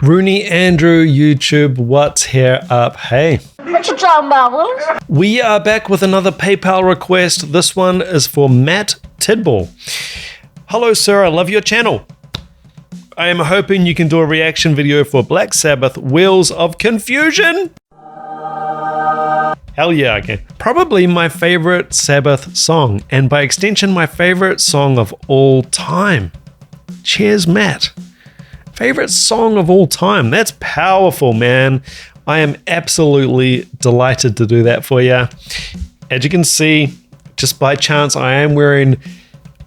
Rooney Andrew YouTube, what's here up? Hey. What you talking about, Willis? We are back with another PayPal request. This one is for Matt Tidball. Hello, sir. I love your channel. I am hoping you can do a reaction video for Black Sabbath, Wheels of Confusion. Hell yeah, I can. Probably my favorite Sabbath song, and by extension, my favorite song of all time. Cheers, Matt. Favorite song of all time. That's powerful, man. I am absolutely delighted to do that for you. As you can see, just by chance, I am wearing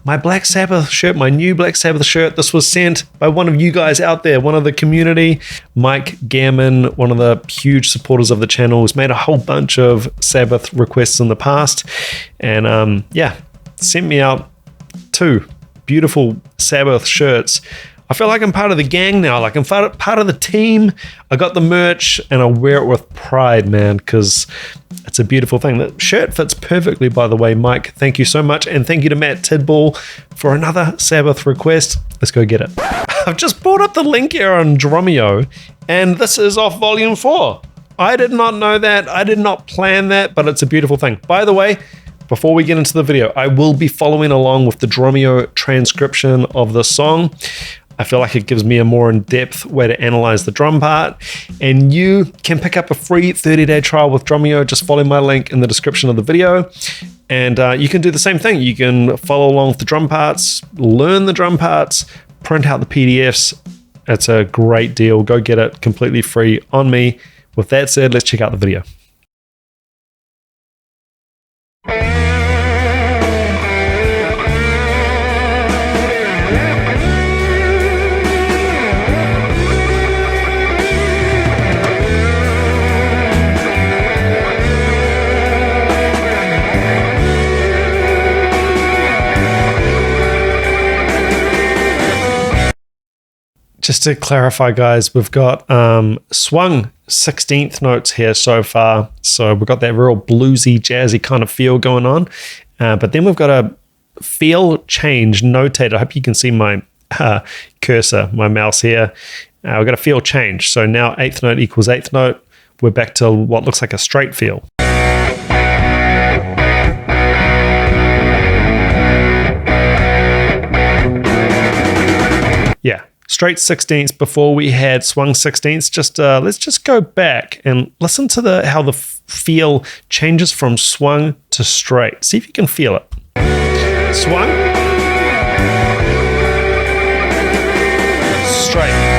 my Black Sabbath shirt, my new Black Sabbath shirt. This was sent by one of you guys out there, one of the community. Mike Gammon, one of the huge supporters of the channel, has made a whole bunch of Sabbath requests in the past. And yeah, sent me out 2 beautiful Sabbath shirts. I feel like I'm part of the gang now, like I'm part of the team. I got the merch and I wear it with pride, man, because it's a beautiful thing. The shirt fits perfectly, by the way, Mike. Thank you so much. And thank you to Matt Tidball for another Sabbath request. Let's go get it. I've just brought up the link here on Drumeo, and this is off volume 4. I did not know that. I did not plan that, but it's a beautiful thing. By the way, before we get into the video, I will be following along with the Drumeo transcription of the song. I feel like it gives me a more in-depth way to analyze the drum part. And you can pick up a free 30-day trial with Drumeo. Just follow my link in the description of the video. And you can do the same thing. You can follow along with the drum parts, learn the drum parts, print out the PDFs. It's a great deal. Go get it completely free on me. With that said, let's check out the video. Just to clarify, guys, we've got swung 16th notes here so far. So we've got that real bluesy, jazzy kind of feel going on. But then we've got a feel change notated. I hope you can see my cursor, my mouse here. We've got a feel change. So now 8th note equals 8th note. We're back to what looks like a straight feel. Yeah. Straight 16ths before we had swung 16ths. Just let's just go back and listen to how the feel changes from swung to straight. See if you can feel it. Swung, straight.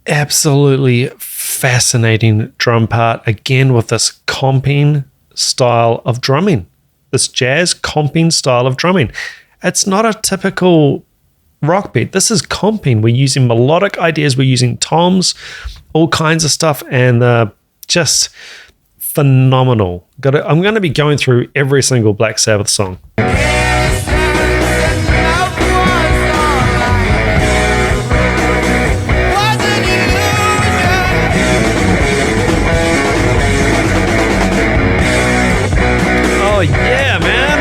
Absolutely fascinating drum part, again with this comping style of drumming, this jazz comping style of drumming. It's not a typical rock beat. This is comping. We're using melodic ideas, we're using toms, all kinds of stuff, and just phenomenal. I'm going to be going through every single Black Sabbath song. Yeah, man.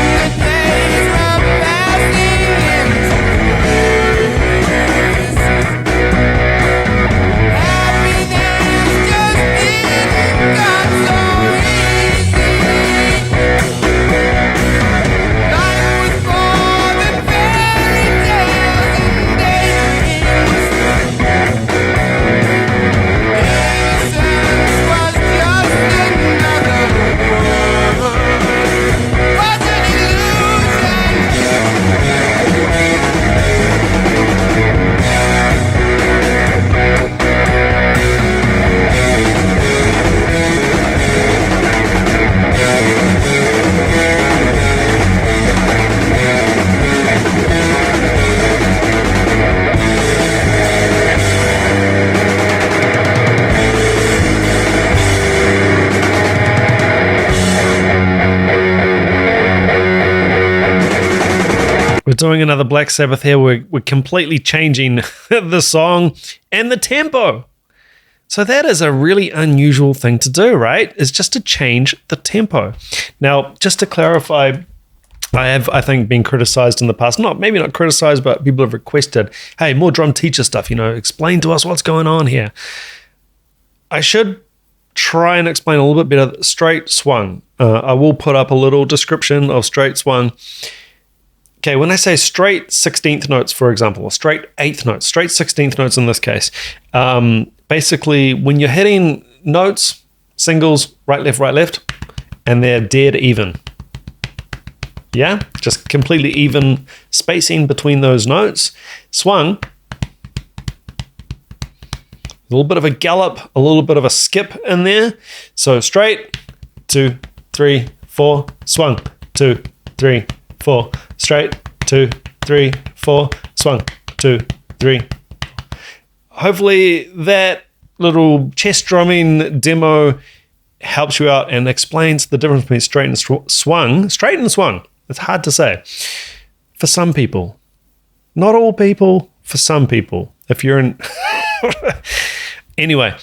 Some days are passing doing another Black Sabbath here. We're completely changing the song and the tempo. So that is a really unusual thing to do, right? Is just to change the tempo. Now, just to clarify, I have, I think, been criticized in the past. Maybe not criticized, but people have requested, hey, more drum teacher stuff, explain to us what's going on here. I should try and explain a little bit better. Straight swung. I will put up a little description of straight swung. Okay, when I say straight 16th notes, for example, or straight 8th notes, straight 16th notes in this case, basically when you're hitting notes, singles, right, left, and they're dead even. Yeah, just completely even spacing between those notes. Swung, a little bit of a gallop, a little bit of a skip in there. So straight, 2, 3, 4, swung, 2, 3, 4, straight, 2, 3, 4, swung, 2, 3. Hopefully that little chest drumming demo helps you out and explains the difference between straight and swung. Straight and swung. It's hard to say. For some people. Not all people, for some people. If you're in... Anyway,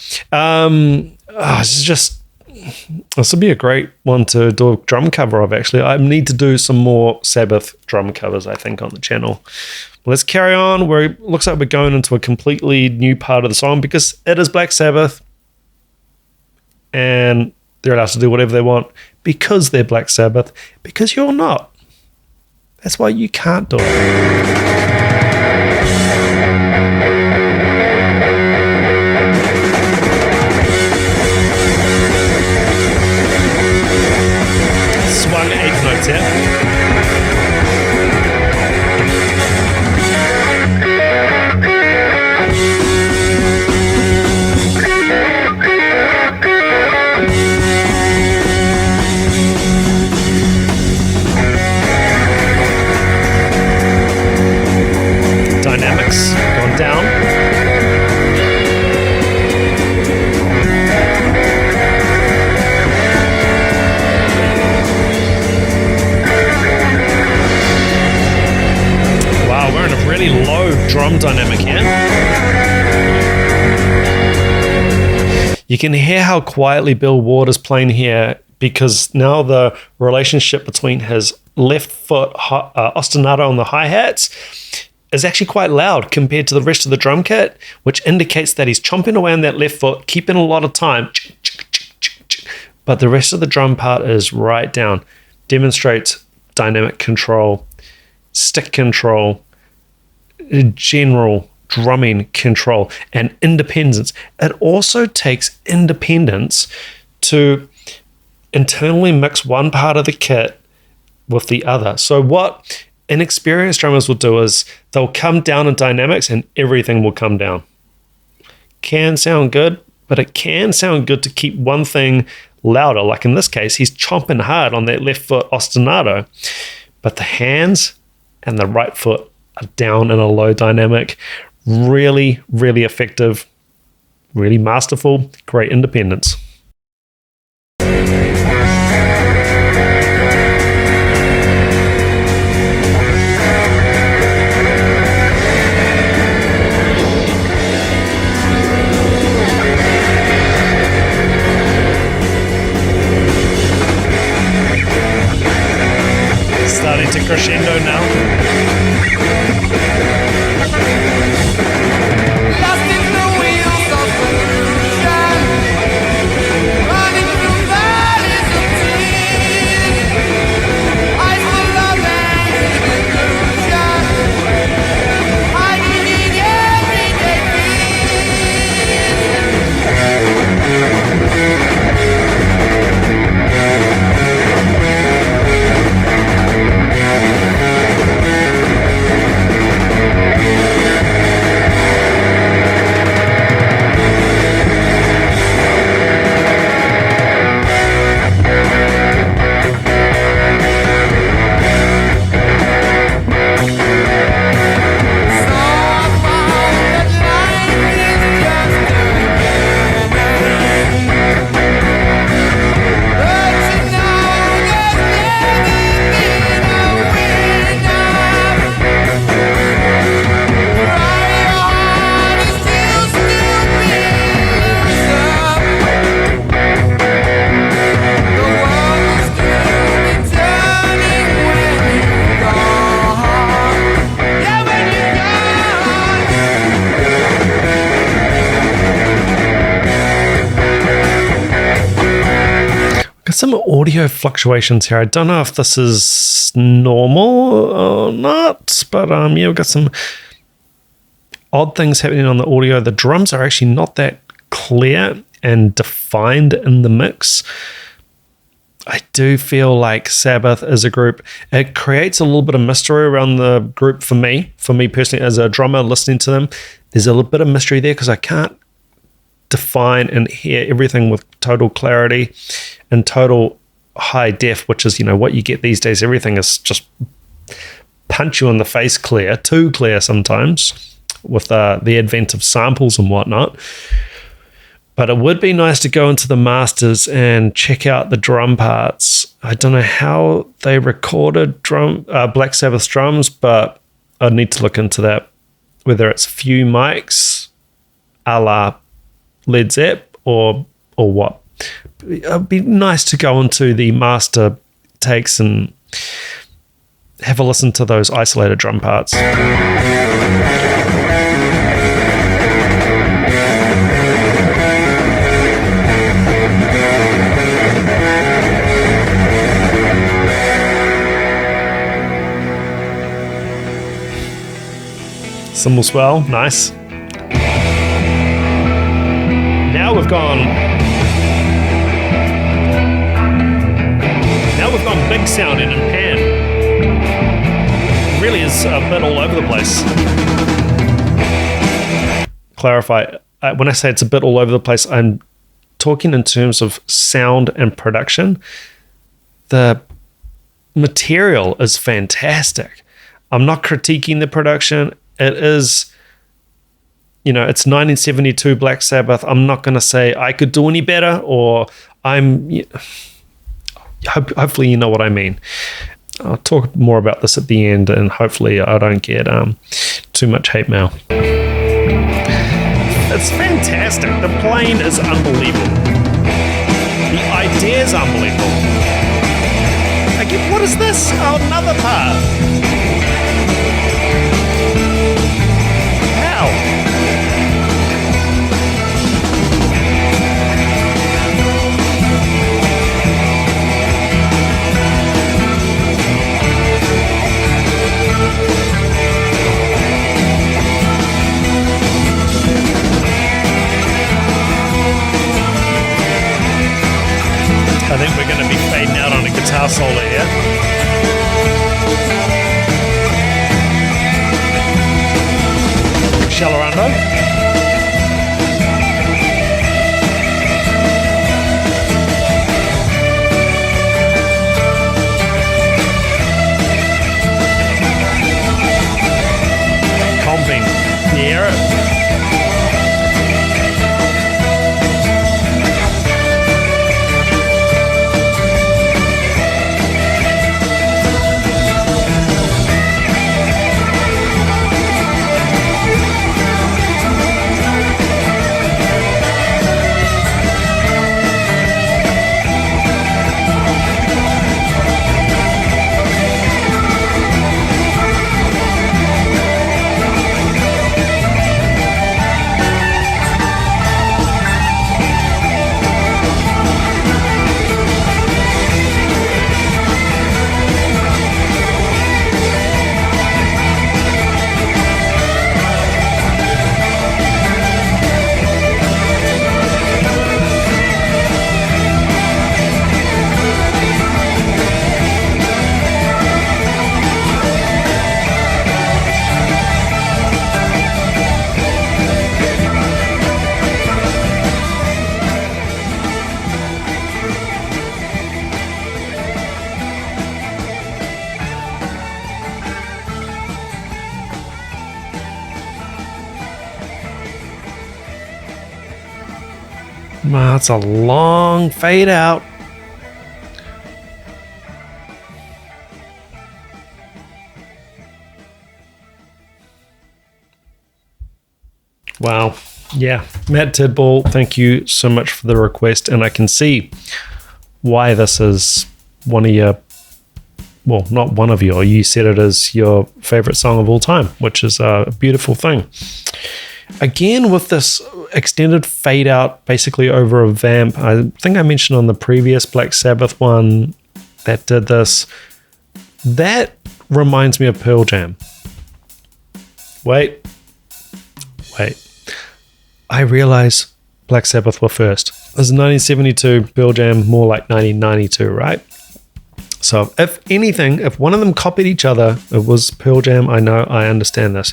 this would be a great one to do a drum cover of, actually. I need to do some more Sabbath drum covers, I think, on the channel. Let's carry on. Looks like we're going into a completely new part of the song because it is Black Sabbath and they're allowed to do whatever they want because they're Black Sabbath, because you're not. That's why you can't do it. Swung 8th notes, yeah? Dynamics going down. Wow, we're in a really low drum dynamic here. You can hear how quietly Bill Ward is playing here because now the relationship between his left foot ostinato on the hi-hats is actually quite loud compared to the rest of the drum kit, which indicates that he's chomping away on that left foot, keeping a lot of time. But the rest of the drum part is right down. Demonstrates dynamic control, stick control, general drumming control, and independence. It also takes independence to internally mix one part of the kit with the other. So what inexperienced drummers will do is they'll come down in dynamics and everything will come down. Can sound good, but it can sound good to keep one thing louder. Like in this case, he's chomping hard on that left foot ostinato, but the hands and the right foot are down in a low dynamic. Really, really effective, really masterful, great independence. Starting to crescendo now. got some audio fluctuations here. I don't know if this is normal or not, but yeah, we've got some odd things happening on the audio. The drums are actually not that clear and defined in the mix. I do feel like Sabbath as a group, it creates a little bit of mystery around the group for me personally as a drummer listening to them. There's a little bit of mystery there because I can't define and hear everything with total clarity and total high def, which is, what you get these days. Everything is just punch you in the face clear, too clear sometimes with the advent of samples and whatnot. But it would be nice to go into the masters and check out the drum parts. I don't know how they recorded Black Sabbath's drums, but I'd need to look into that. Whether it's few mics, a la Led Zepp, or what. It'd be nice to go into the master takes and have a listen to those isolated drum parts. Cymbal swell, nice. Now we've gone big sounding and pan. It really is a bit all over the place. Clarify, when I say it's a bit all over the place, I'm talking in terms of sound and production. The material is fantastic. I'm not critiquing the production. It is, it's 1972 Black Sabbath. I'm not going to say I could do any better, or hopefully you know what I mean. I'll talk more about this at the end, and hopefully I don't get too much hate mail. It's fantastic. The playing is unbelievable. The idea is unbelievable. Again, what is this? Oh, another part. I think we're going to be fading out on a guitar solo here. Shalorando. Comping. Yeah. Wow, it's a long fade out. Wow. Yeah. Matt Tidball, thank you so much for the request. And I can see why this is one of your, well, not one of your, you said it is your favorite song of all time, which is a beautiful thing. Again, with this extended fade out basically over a vamp. I think I mentioned on the previous Black Sabbath one that did this. That reminds me of Pearl Jam. Wait. I realize Black Sabbath were first. This is 1972, Pearl Jam more like 1992, right? So if anything, if one of them copied each other, it was Pearl Jam. I know, I understand this.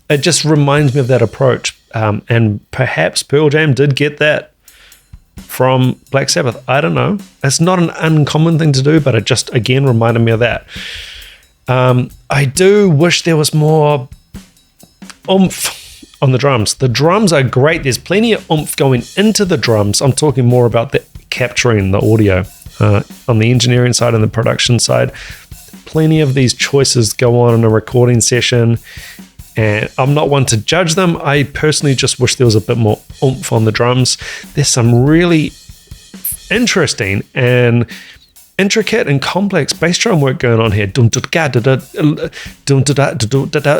It just reminds me of that approach. And perhaps Pearl Jam did get that from Black Sabbath. I don't know. It's not an uncommon thing to do, but it just, again, reminded me of that. I do wish there was more oomph on the drums. The drums are great. There's plenty of oomph going into the drums. I'm talking more about the capturing the audio on the engineering side and the production side. Plenty of these choices go on in a recording session, and I'm not one to judge them. I personally just wish there was a bit more oomph on the drums. There's some really interesting and intricate and complex bass drum work going on here.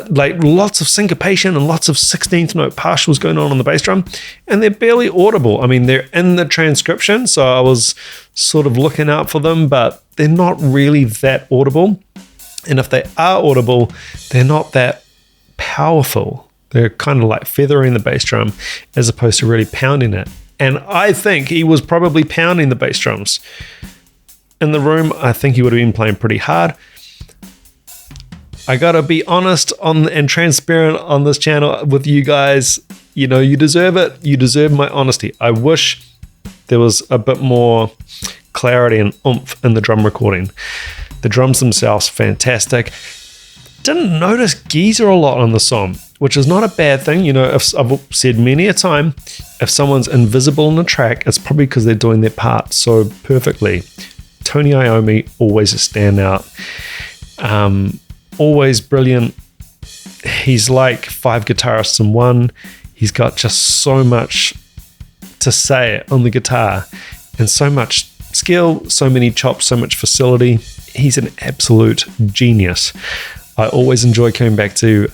Like lots of syncopation and lots of 16th note partials going on the bass drum, and they're barely audible. I mean, they're in the transcription, so I was sort of looking out for them, but they're not really that audible. And if they are audible, they're not that powerful. They're kind of like feathering the bass drum as opposed to really pounding it. And I think he was probably pounding the bass drums in the room. I think he would have been playing pretty hard. I gotta be honest and transparent on this channel with you guys. You know, you deserve it. You deserve my honesty. I wish there was a bit more clarity and oomph in the drum recording. The drums themselves, fantastic. Didn't notice geezer a lot on the song, which is not a bad thing. You know, if I've said many a time, if someone's invisible on the track, it's probably because they're doing their part so perfectly. Tony Iommi, always a standout. Always brilliant. He's like 5 guitarists in one. He's got just so much to say on the guitar and so much skill, so many chops, so much facility. He's an absolute genius. I always enjoy coming back to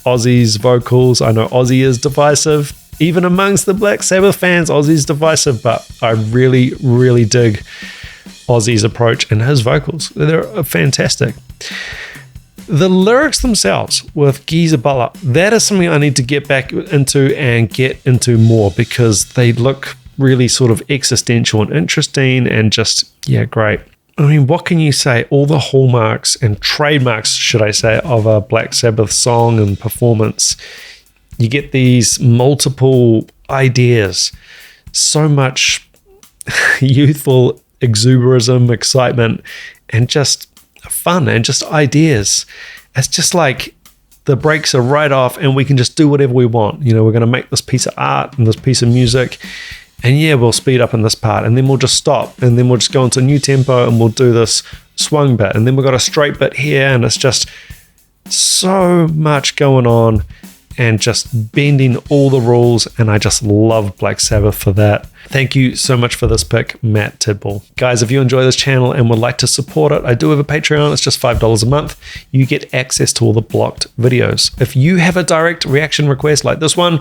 Ozzy's vocals. I know Ozzy is divisive. Even amongst the Black Sabbath fans, Ozzy's divisive, but I really, really dig Ozzy's approach and his vocals. They're fantastic. The lyrics themselves with Geezer Butler, that is something I need to get back into and get into more, because they look really sort of existential and interesting and just, yeah, great. I mean, what can you say? All the hallmarks and trademarks, should I say, of a Black Sabbath song and performance. You get these multiple ideas, so much youthful exuberism, excitement, and just fun and just ideas. It's just like the brakes are right off and we can just do whatever we want. You know, we're going to make this piece of art and this piece of music, and yeah, we'll speed up in this part, and then we'll just stop, and then we'll just go into a new tempo and we'll do this swung bit, and then we've got a straight bit here, and it's just so much going on and just bending all the rules, and I just love Black Sabbath for that. Thank you so much for this pick, Matt Tidball. Guys, if you enjoy this channel and would like to support it, I do have a Patreon. It's just $5 a month. You get access to all the blocked videos. If you have a direct reaction request like this one,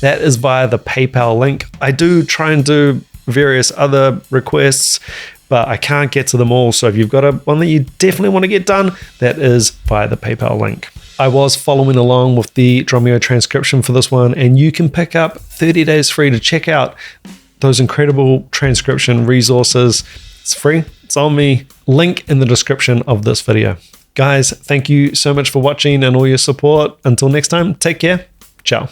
that is via the PayPal link. I do try and do various other requests, but I can't get to them all. So if you've got one that you definitely want to get done, that is via the PayPal link. I was following along with the Drumeo transcription for this one, and you can pick up 30 days free to check out those incredible transcription resources. It's free. It's on me. Link in the description of this video. Guys, thank you so much for watching and all your support. Until next time, take care. Ciao.